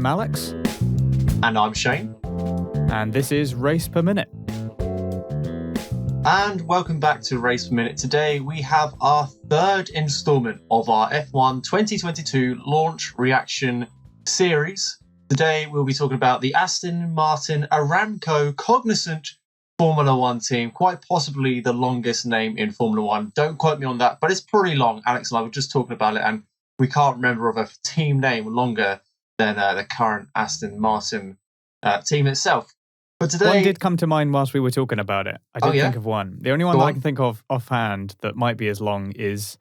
I'm Alex. And I'm Shane. And this is Race Per Minute. And welcome back to Race Per Minute. Today we have our third instalment of our F1 2022 launch reaction series. Today we'll be talking about the Aston Martin Aramco Cognizant Formula One team, quite possibly the longest name in Formula One. Don't quote me on that, but it's pretty long. Alex and I were just talking about it, and we can't remember of a team name longer than the current Aston Martin team itself. But today, one did come to mind whilst we were talking about it. I did think of one. The only one I can think of offhand that might be as long is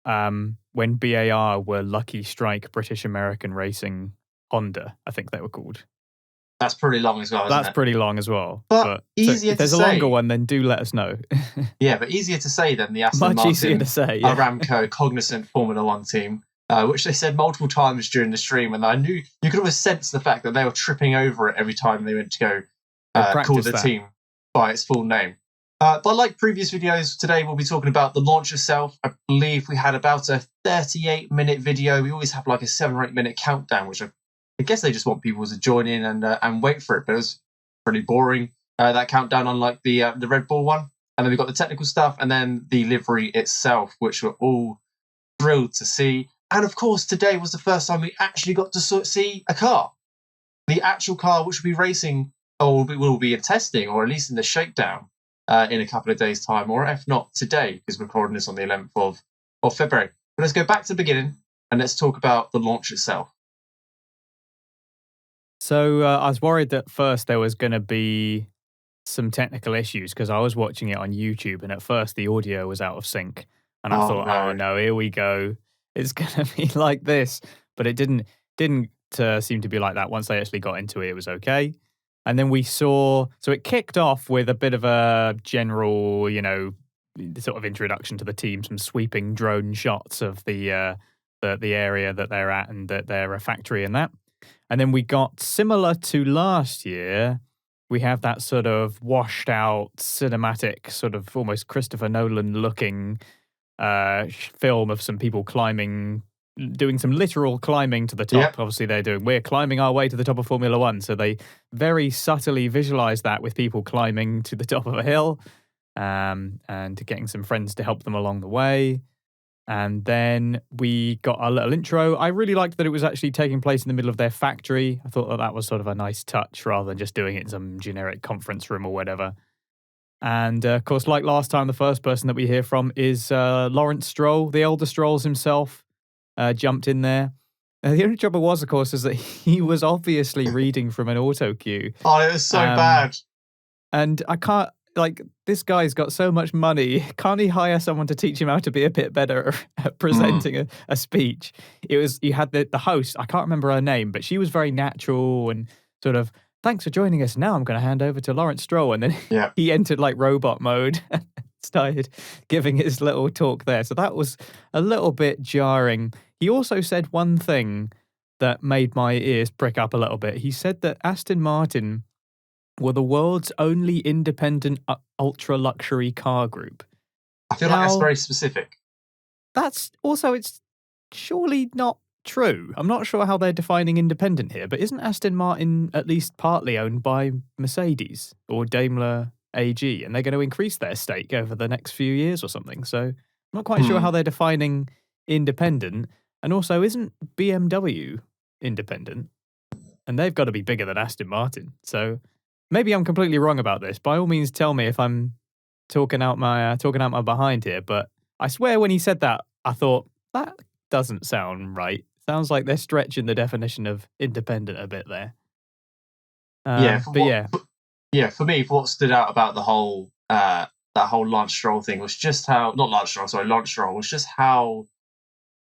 when BAR were Lucky Strike British American Racing Honda, I think they were called. That's pretty long as well, isn't it? That's pretty long as well. But easier if there's to a say. longer one, then do let us know. Yeah, but easier to say than the Aston Much Martin easier to say, yeah. Aramco Cognizant Formula One team, which they said multiple times during the stream, and I knew you could always sense the fact that they were tripping over it every time they went to go call the team by its full name. But like previous videos, today we'll be talking about the launch itself. I believe we had about a 38-minute video. We always have like a 7 or 8 minute countdown, which I guess they just want people to join in and wait for it. But it was pretty boring, that countdown, unlike the Red Bull one. And then we've got the technical stuff and then the livery itself, which we're all thrilled to see. And of course, today was the first time we actually got to see a car. The actual car which will be racing, or will be in testing, or at least in the shakedown in a couple of days' time, or if not today, because we're recording this on the 11th of February. But let's go back to the beginning and let's talk about the launch itself. So I was worried that first there was going to be some technical issues because I was watching it on YouTube and at first the audio was out of sync. And I thought, oh no, here we go. It's going to be like this. But it didn't seem to be like that. Once I actually got into it, it was okay. And then we saw, so it kicked off with a bit of a general, sort of introduction to the team, some sweeping drone shots of the area that they're at and that they're a factory and that. And then we got, similar to last year, we have that sort of washed out cinematic, sort of almost Christopher Nolan looking film of some people doing some literal climbing to the top. Yep. Obviously we're climbing our way to the top of Formula One. So they very subtly visualize that with people climbing to the top of a hill and getting some friends to help them along the way. And then we got our little intro. I really liked that it was actually taking place in the middle of their factory. I thought that was sort of a nice touch rather than just doing it in some generic conference room or whatever. And of course, like last time, the first person that we hear from is Lawrence Stroll, the elder Strolls himself, jumped in there. The only trouble was, of course, is that he was obviously reading from an auto cue. Oh, it was so bad. And I can't, this guy's got so much money. Can't he hire someone to teach him how to be a bit better at presenting a speech? You had the host, I can't remember her name, but she was very natural and sort of, thanks for joining us. Now I'm going to hand over to Lawrence Stroll. And then he entered like robot mode and started giving his little talk there. So that was a little bit jarring. He also said one thing that made my ears prick up a little bit. He said that Aston Martin were the world's only independent ultra-luxury car group. I feel like that's very specific. That's also, it's surely not true. I'm not sure how they're defining independent here, but isn't Aston Martin at least partly owned by Mercedes or Daimler AG, and they're going to increase their stake over the next few years or something? So I'm not quite sure how they're defining independent. And also, isn't BMW independent? And they've got to be bigger than Aston Martin. So maybe I'm completely wrong about this. By all means, tell me if I'm talking out my behind here. But I swear, when he said that, I thought that doesn't sound right. Sounds like they're stretching the definition of independent a bit there. For me, what stood out about the whole that whole Lance Stroll thing was just Lance Stroll was just how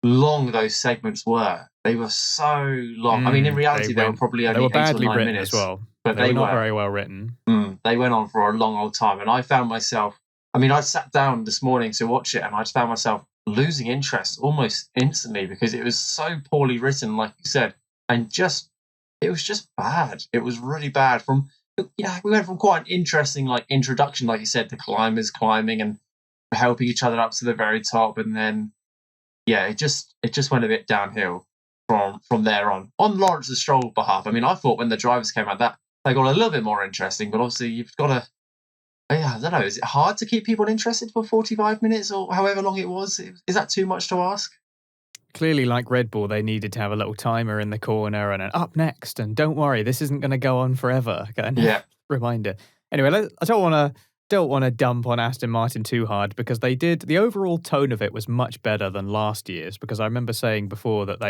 long those segments were. They were so long. I mean, in reality, they were probably only 8 or 9 minutes. They were badly written as well. But they were not very well written. They went on for a long old time. And I found myself, I sat down this morning to watch it and I found myself losing interest almost instantly because it was so poorly written, like you said. And it was just bad. It was really bad. We went from quite an interesting introduction, like you said, the climbers climbing and helping each other up to the very top. And then, it just went a bit downhill. from there on Lawrence Stroll's behalf. I mean, I thought when the drivers came out that they got a little bit more interesting, but obviously you've got to. I don't know. Is it hard to keep people interested for 45 minutes or however long it was? Is that too much to ask? Clearly, like Red Bull, they needed to have a little timer in the corner and an up next. And don't worry, this isn't going to go on forever. Yeah. Reminder. Anyway, I don't want to dump on Aston Martin too hard because the overall tone of it was much better than last year's, because I remember saying before that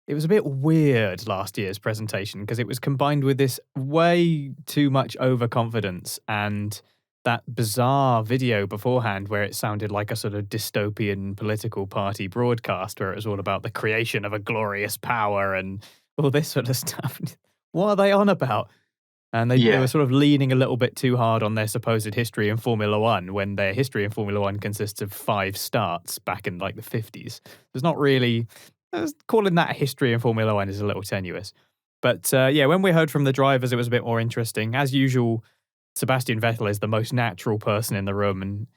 it was a bit weird last year's presentation because it was combined with this way too much overconfidence and that bizarre video beforehand where it sounded like a sort of dystopian political party broadcast where it was all about the creation of a glorious power and all this sort of stuff. What are they on about? And they were sort of leaning a little bit too hard on their supposed history in Formula One when their history in Formula One consists of 5 starts back in like the 50s. There's not really... calling that a history in Formula One is a little tenuous. But when we heard from the drivers, it was a bit more interesting. As usual, Sebastian Vettel is the most natural person in the room,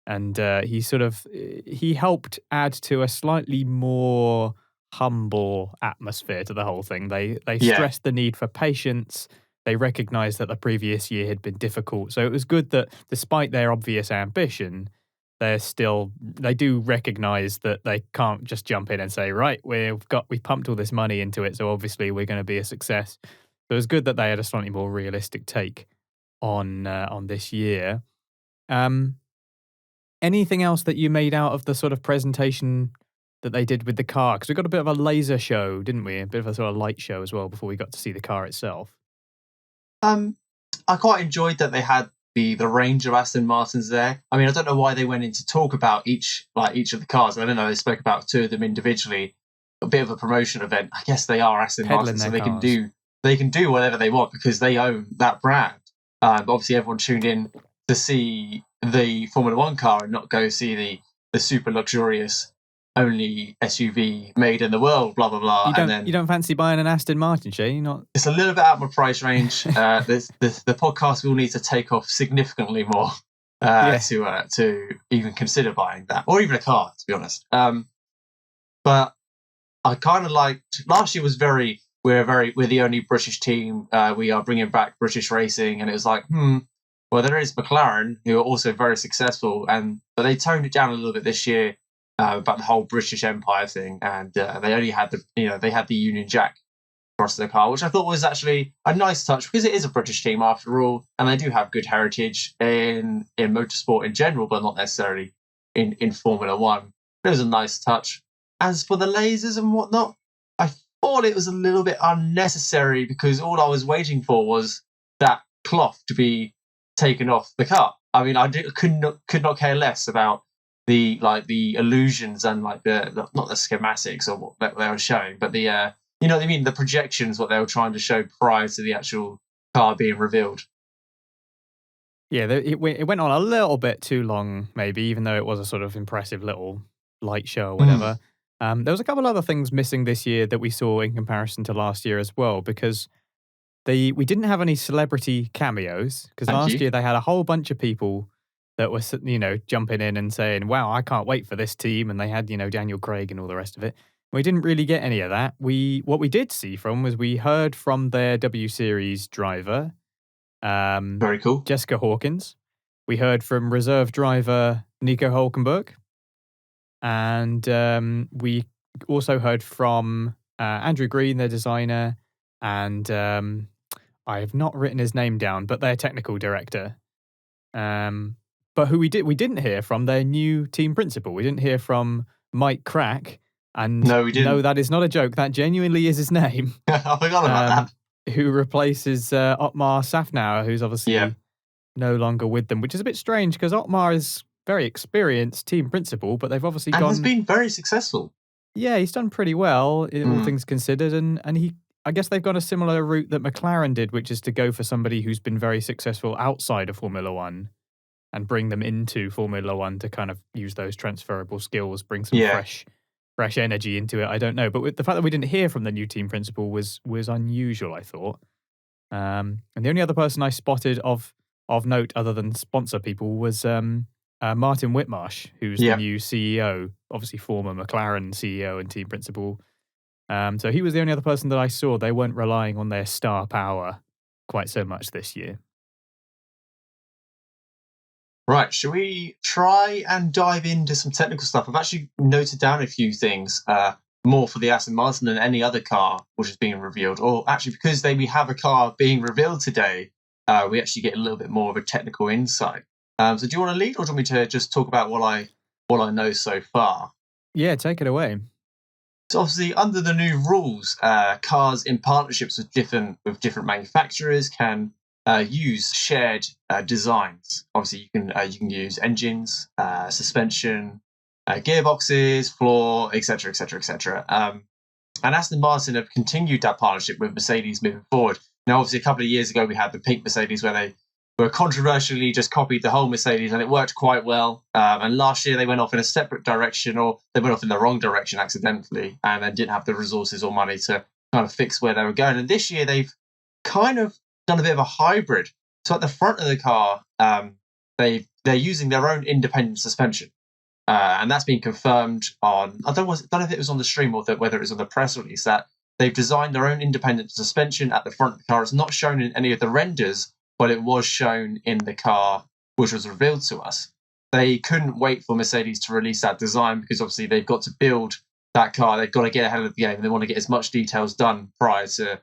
and he helped add to a slightly more humble atmosphere to the whole thing. They stressed the need for patience. They recognised that the previous year had been difficult. So it was good that despite their obvious ambition, they do recognise that they can't just jump in and say, right, we've pumped all this money into it, so obviously we're going to be a success. So it was good that they had a slightly more realistic take on this year. Anything else that you made out of the sort of presentation that they did with the car? Because we got a bit of a laser show, didn't we? A bit of a sort of light show as well before we got to see the car itself. I quite enjoyed that they had the range of Aston Martins there. I mean, I don't know why they went in to talk about each of the cars. I don't know. They spoke about 2 of them individually. A bit of a promotion event. I guess they are Aston Martin, so they can do whatever they want because they own that brand. But obviously, everyone tuned in to see the Formula One car and not go see the super luxurious only SUV made in the world. Blah blah blah. You don't fancy buying an Aston Martin, Shay? It's a little bit out of my price range. The podcast will need to take off significantly more to even consider buying that, or even a car, to be honest. But I kind of liked last year. We're the only British team. We are bringing back British racing, and it was like, well, there is McLaren, who are also very successful, but they toned it down a little bit this year. About the whole British Empire thing, and they only had the Union Jack across the car, which I thought was actually a nice touch because it is a British team after all, and they do have good heritage in motorsport in general, but not necessarily in Formula One. It was a nice touch. As for the lasers and whatnot, I thought it was a little bit unnecessary because all I was waiting for was that cloth to be taken off the car. I mean, could not care less about the illusions and like the not the schematics or what they were showing, but the the projections, what they were trying to show prior to the actual car being revealed. Yeah, it went on a little bit too long, maybe, even though it was a sort of impressive little light show or whatever. There was a couple other things missing this year that we saw in comparison to last year as well, because we didn't have any celebrity cameos, because last year they had a whole bunch of people that was, jumping in and saying, wow, I can't wait for this team. And they had, Daniel Craig and all the rest of it. We didn't really get any of that. What we did see was we heard from their W Series driver. Very cool. Jessica Hawkins. We heard from reserve driver Nico Hülkenberg. And we also heard from Andrew Green, their designer. And I have not written his name down, but their technical director. But who we didn't hear from their new team principal. We didn't hear from Mike Crack. And no, we didn't. No, that is not a joke. That genuinely is his name. I forgot about that. Who replaces Otmar Safnauer, who's obviously no longer with them, which is a bit strange because Otmar is very experienced team principal, but they've obviously has been very successful. Yeah, he's done pretty well, all things considered, and I guess they've gone a similar route that McLaren did, which is to go for somebody who's been very successful outside of Formula One and bring them into Formula One to kind of use those transferable skills, bring some fresh energy into it. I don't know. But with the fact that we didn't hear from the new team principal was unusual, I thought. And the only other person I spotted of note other than sponsor people was Martin Whitmarsh, who's the new CEO, obviously former McLaren CEO and team principal. So he was the only other person that I saw. They weren't relying on their star power quite so much this year. Right, shall we try and dive into some technical stuff? I've actually noted down a few things, more for the Aston Martin than any other car which is being revealed. Or actually, because we have a car being revealed today, we actually get a little bit more of a technical insight. So do you want to lead, or do you want me to just talk about what I know so far? Yeah, take it away. So obviously, under the new rules, cars in partnerships with different manufacturers can use shared designs. Obviously, you can use engines, suspension, gearboxes, floor, etc., etc., etc. And Aston Martin have continued that partnership with Mercedes moving forward. Now, obviously, a couple of years ago, we had the pink Mercedes where they were controversially just copied the whole Mercedes, and it worked quite well. And last year, they went off in a separate direction, or they went off in the wrong direction accidentally, and then didn't have the resources or money to kind of fix where they were going. And this year, they've kind of done a bit of a hybrid. So at the front of the car, they're using their own independent suspension. And that's been confirmed on, I don't know if it was on the stream or whether it was on the press release, that they've designed their own independent suspension at the front of the car. It's not shown in any of the renders, but it was shown in the car, which was revealed to us. They couldn't wait for Mercedes to release that design because obviously they've got to build that car. They've got to get ahead of the game. They want to get as much details done prior to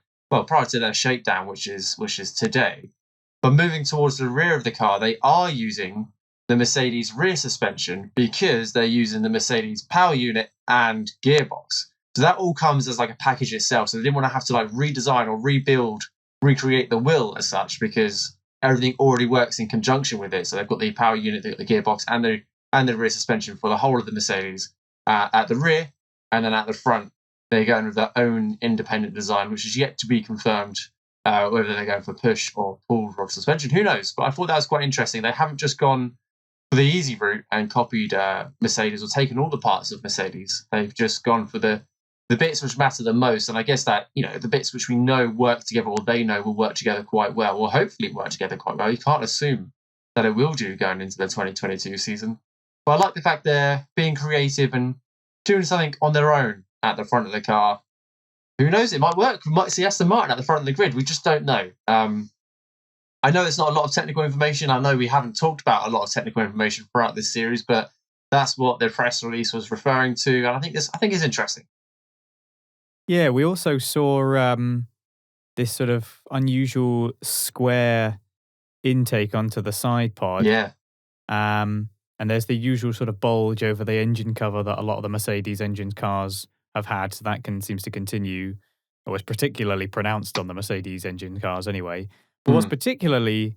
their shakedown, which is today. But moving towards the rear of the car, they are using the Mercedes rear suspension because they're using the Mercedes power unit and gearbox. So that all comes as like a package itself. So they didn't want to have to like redesign or recreate the wheel as such, because everything already works in conjunction with it. So they've got the power unit, they've got the gearbox, and the rear suspension for the whole of the Mercedes at the rear, and then at the front they're going with their own independent design, which is yet to be confirmed whether they're going for push or pull rod suspension. Who knows? But I thought that was quite interesting. They haven't just gone for the easy route and copied Mercedes or taken all the parts of Mercedes. They've just gone for the bits which matter the most. And I guess that, the bits which we know work together, or they know will work together quite well, or hopefully work together quite well. You can't assume that it will do going into the 2022 season. But I like the fact they're being creative and doing something on their own at the front of the car. Who knows? It might work. We might see Aston Martin at the front of the grid. We just don't know. I know it's not a lot of technical information. I know we haven't talked about a lot of technical information throughout this series, but that's what the press release was referring to, and I think it's interesting. Yeah, we also saw this sort of unusual square intake onto the side pod. Yeah. And there's the usual sort of bulge over the engine cover that a lot of the Mercedes engine cars have had. So that seems to continue. It was particularly pronounced on the Mercedes engine cars anyway. But what's particularly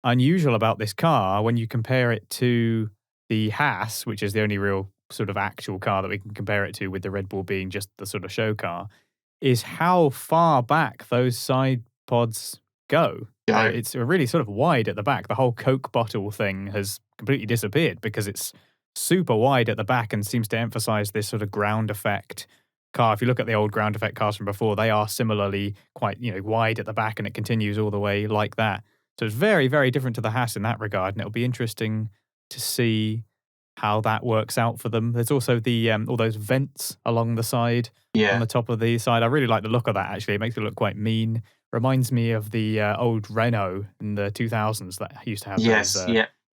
unusual about this car, when you compare it to the Haas, which is the only real sort of actual car that we can compare it to, with the Red Bull being just the sort of show car, is how far back those side pods go. It's really sort of wide at the back. The whole Coke bottle thing has completely disappeared because it's super wide at the back and seems to emphasize this sort of ground effect car. If you look at the old ground effect cars from before, they are similarly quite wide at the back, and it continues all the way like that. So it's very, very different to the Haas in that regard, and it'll be interesting to see how that works out for them. There's also the all those vents along the side, on the top of the side. I really like the look of that, actually. It makes it look quite mean. Reminds me of the old Renault in the 2000s that used to have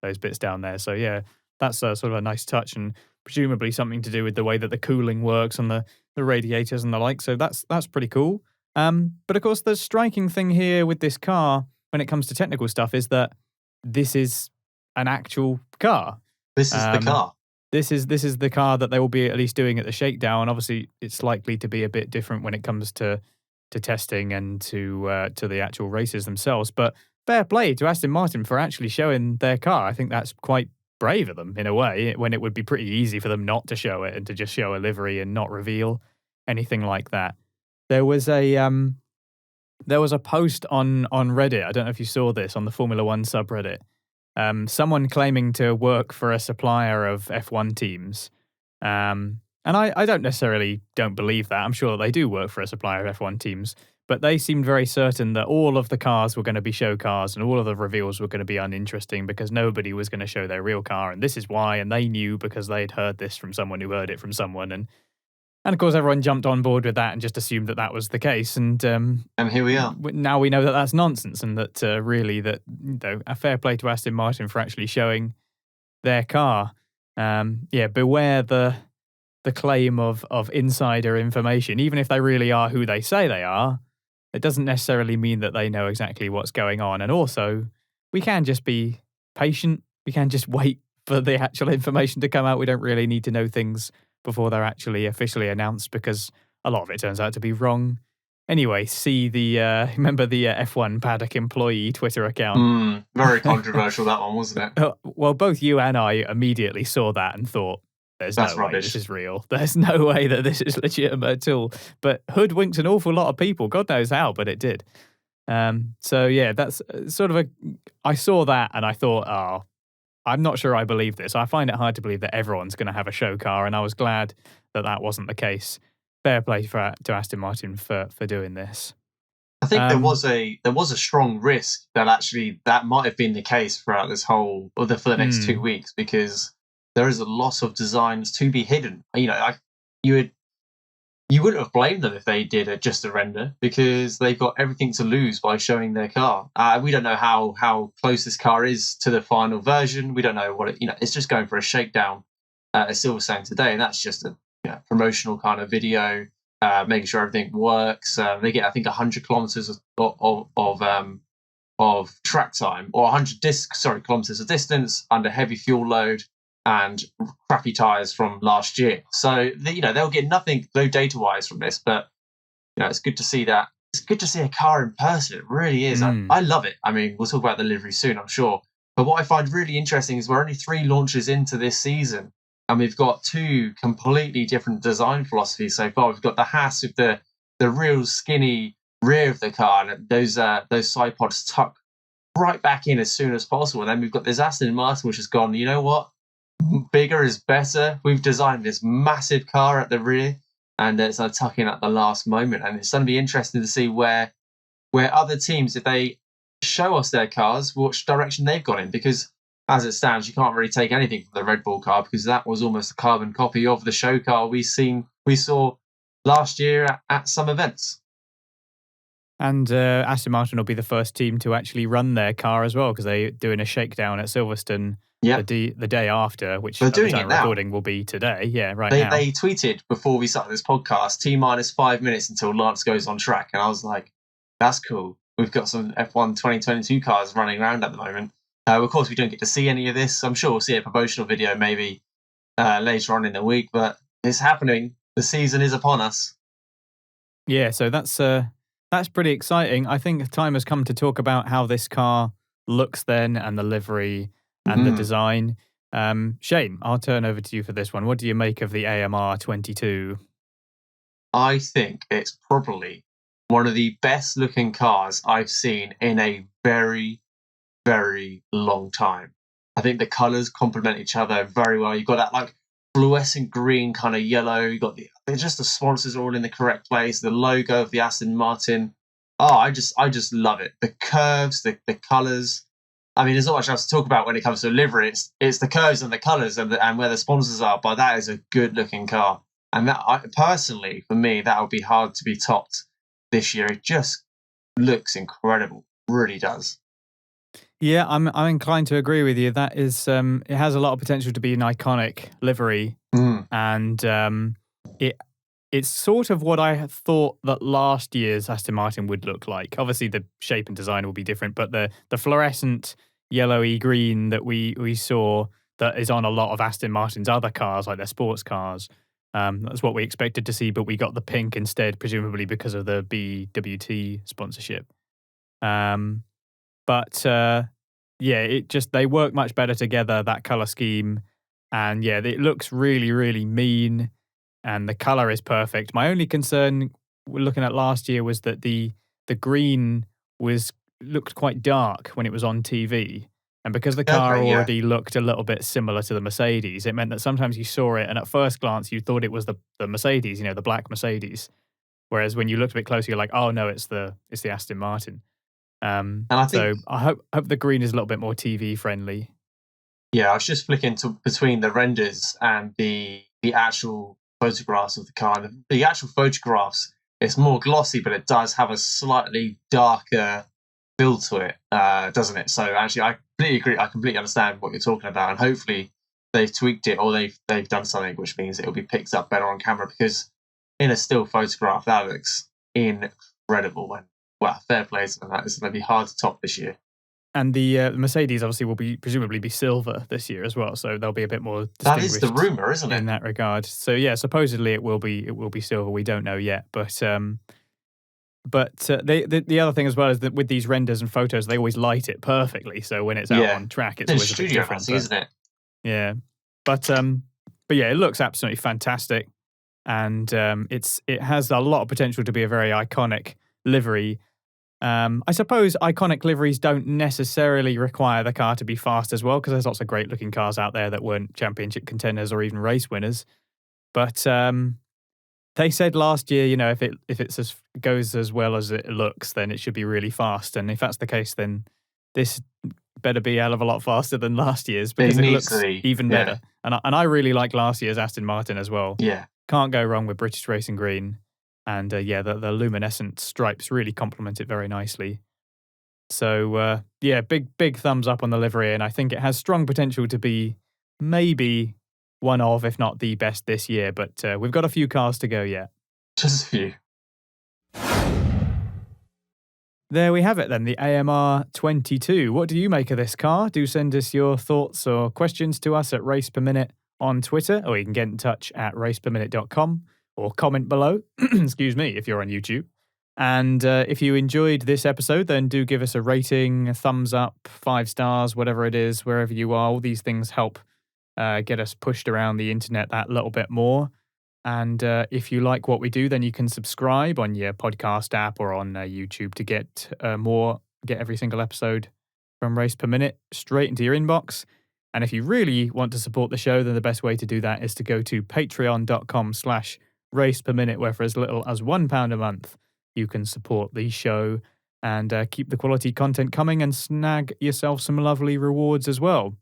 those bits down there. So yeah, that's sort of a nice touch, and presumably something to do with the way that the cooling works on the radiators and the like. So that's pretty cool. But of course, the striking thing here with this car, when it comes to technical stuff, is that this is an actual car. This is the car. This is the car that they will be at least doing at the shakedown. Obviously, it's likely to be a bit different when it comes to testing and to the actual races themselves. But fair play to Aston Martin for actually showing their car. I think that's quite brave of them in a way, when it would be pretty easy for them not to show it and to just show a livery and not reveal anything like that. There was a post on Reddit. I don't know if you saw this on the Formula One subreddit. Someone claiming to work for a supplier of F1 teams. And I don't believe that. I'm sure that they do work for a supplier of F1 teams, but they seemed very certain that all of the cars were going to be show cars and all of the reveals were going to be uninteresting because nobody was going to show their real car. And this is why, and they knew because they'd heard this from someone who heard it from someone. And And of course, everyone jumped on board with that and just assumed that that was the case. And here we are. Now we know that that's nonsense, and that really that a fair play to Aston Martin for actually showing their car. Beware the claim of insider information. Even if they really are who they say they are, it doesn't necessarily mean that they know exactly what's going on. And also, we can just be patient. We can just wait for the actual information to come out. We don't really need to know things before they're actually officially announced, because a lot of it turns out to be wrong. Anyway, see the remember the F1 paddock employee Twitter account? Very controversial, that one, wasn't it? Well, both you and I immediately saw that and thought, That's no rubbish. Way this is real. There's no way that this is legitimate at all. But hoodwinked an awful lot of people. God knows how, but it did. So yeah, that's sort of I saw that and I thought, I'm not sure I believe this. I find it hard to believe that everyone's going to have a show car, and I was glad that that wasn't the case. Fair play to Aston Martin for doing this. I think there was a strong risk that actually that might have been the case throughout this whole, for the next 2 weeks, because there is a lot of designs to be hidden. You wouldn't have blamed them if they did just a render, because they've got everything to lose by showing their car. We don't know how close this car is to the final version. We don't know what it's just going for a shakedown at Silverstone today, and that's just a promotional kind of video, making sure everything works. They get, I think, 100 kilometers of track time, or 100 kilometers of distance under heavy fuel load and crappy tyres from last year. So they'll get nothing, no data-wise, from this. But it's good to see that. It's good to see a car in person. It really is. I love it. I mean, we'll talk about the livery soon, I'm sure. But what I find really interesting is we're only 3 launches into this season, and we've got 2 completely different design philosophies so far. We've got the Haas with the real skinny rear of the car, and those side pods tuck right back in as soon as possible. And then we've got this Aston Martin, which has gone, you know what? Bigger is better. We've designed this massive car at the rear, and it's tucking at the last moment. And it's going to be interesting to see where other teams, if they show us their cars, which direction they've gone in. Because as it stands, you can't really take anything from the Red Bull car, because that was almost a carbon copy of the show car we saw last year at some events. And Aston Martin will be the first team to actually run their car as well, because they're doing a shakedown at Silverstone the day after, which at the time recording will be today. Yeah, now. They tweeted before we started this podcast, T-minus 5 minutes until Lance goes on track. And I was like, that's cool. We've got some F1 2022 cars running around at the moment. Of course, we don't get to see any of this. I'm sure we'll see a promotional video maybe later on in the week, but it's happening. The season is upon us. Yeah, so that's pretty exciting. I think time has come to talk about how this car looks then, and the livery and the design. Shane, I'll turn over to you for this one. What do you make of the AMR22? I think it's probably one of the best looking cars I've seen in a very, very long time. I think the colours complement each other very well. You've got that like fluorescent green, kind of yellow. You've got the sponsors are all in the correct place. The logo of the Aston Martin. Oh, I just love it. The curves, the colours. I mean, there's not much else to talk about when it comes to livery. It's the curves and the colours and where the sponsors are. But that is a good looking car. And that, personally, for me, that would be hard to be topped this year. It just looks incredible. Really does. Yeah, I'm inclined to agree with you. That is, it has a lot of potential to be an iconic livery, and it's sort of what I thought that last year's Aston Martin would look like. Obviously, the shape and design will be different, but the fluorescent yellowy green that we saw that is on a lot of Aston Martin's other cars, like their sports cars, that's what we expected to see, but we got the pink instead, presumably because of the BWT sponsorship. They work much better together, that color scheme. And yeah, it looks really, really mean, and the color is perfect. My only concern looking at last year was that the green looked quite dark when it was on TV. And because the car already looked a little bit similar to the Mercedes, it meant that sometimes you saw it and at first glance you thought it was the Mercedes, the black Mercedes. Whereas when you looked a bit closer, you're like, oh no, it's the Aston Martin. And I hope the green is a little bit more TV friendly. Yeah, I was just flicking between the renders and the actual photographs of the car. And the actual photographs, it's more glossy, but it does have a slightly darker feel to it, doesn't it? So actually, I completely agree. I completely understand what you're talking about, and hopefully they've tweaked it or they've done something which means it will be picked up better on camera, because in a still photograph that looks incredible. And well, fair play to them. That is going to be hard to top this year. And the Mercedes obviously will presumably be silver this year as well, so they'll be a bit more distinguished. That is the rumor, isn't it? In that regard, so yeah, supposedly it will be silver. We don't know yet, but the other thing as well is that with these renders and photos, they always light it perfectly. So when it's out on track, it's always a bit different, isn't it? Yeah, but yeah, it looks absolutely fantastic, and it has a lot of potential to be a very iconic livery. I suppose iconic liveries don't necessarily require the car to be fast as well, because there's lots of great looking cars out there that weren't championship contenders or even race winners. But they said last year, if it goes as well as it looks, then it should be really fast. And if that's the case, then this better be a hell of a lot faster than last year's, because it looks even better. And I really like last year's Aston Martin as well. Yeah, can't go wrong with British Racing Green. And the luminescent stripes really complement it very nicely. So big thumbs up on the livery, and I think it has strong potential to be maybe one of, if not the best this year. But we've got a few cars to go yet. Just a few. There we have it then, the AMR22. What do you make of this car? Do send us your thoughts or questions to us at RacePerMinute on Twitter, or you can get in touch at raceperminute.com. or comment below, excuse me, if you're on YouTube. And if you enjoyed this episode, then do give us a rating, a thumbs up, 5 stars, whatever it is, wherever you are. All these things help get us pushed around the internet that little bit more. And if you like what we do, then you can subscribe on your podcast app or on YouTube to get every single episode from Race Per Minute straight into your inbox. And if you really want to support the show, then the best way to do that is to go to patreon.com/RacePerMinute, where for as little as £1 a month, you can support the show and keep the quality content coming and snag yourself some lovely rewards as well.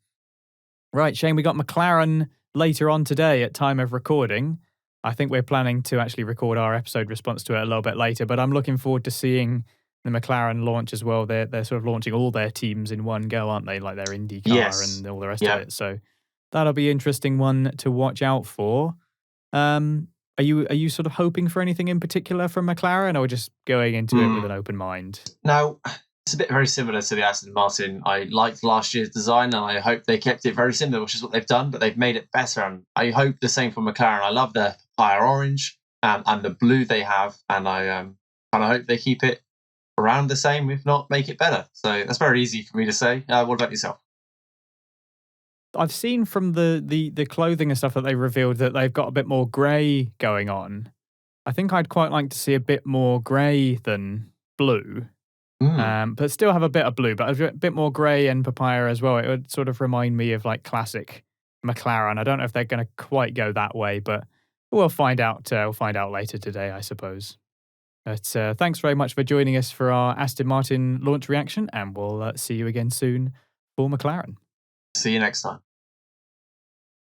Right, Shane, we got McLaren later on today at time of recording. I think we're planning to actually record our episode response to it a little bit later, but I'm looking forward to seeing the McLaren launch as well. They're sort of launching all their teams in one go, aren't they? Like their IndyCar and all the rest of it. So that'll be an interesting one to watch out for. Are you sort of hoping for anything in particular from McLaren, or just going into it with an open mind? Now, it's a bit very similar to the Aston Martin. I liked last year's design, and I hope they kept it very similar, which is what they've done, but they've made it better. And I hope the same for McLaren. I love the fire orange and the blue they have, and I hope they keep it around the same, if not make it better. So that's very easy for me to say. What about yourself? I've seen from the clothing and stuff that they revealed that they've got a bit more grey going on. I think I'd quite like to see a bit more grey than blue, but still have a bit of blue, but a bit more grey and papaya as well. It would sort of remind me of like classic McLaren. I don't know if they're going to quite go that way, but we'll find out. We'll find out later today, I suppose. But thanks very much for joining us for our Aston Martin launch reaction, and we'll see you again soon for McLaren. See you next time.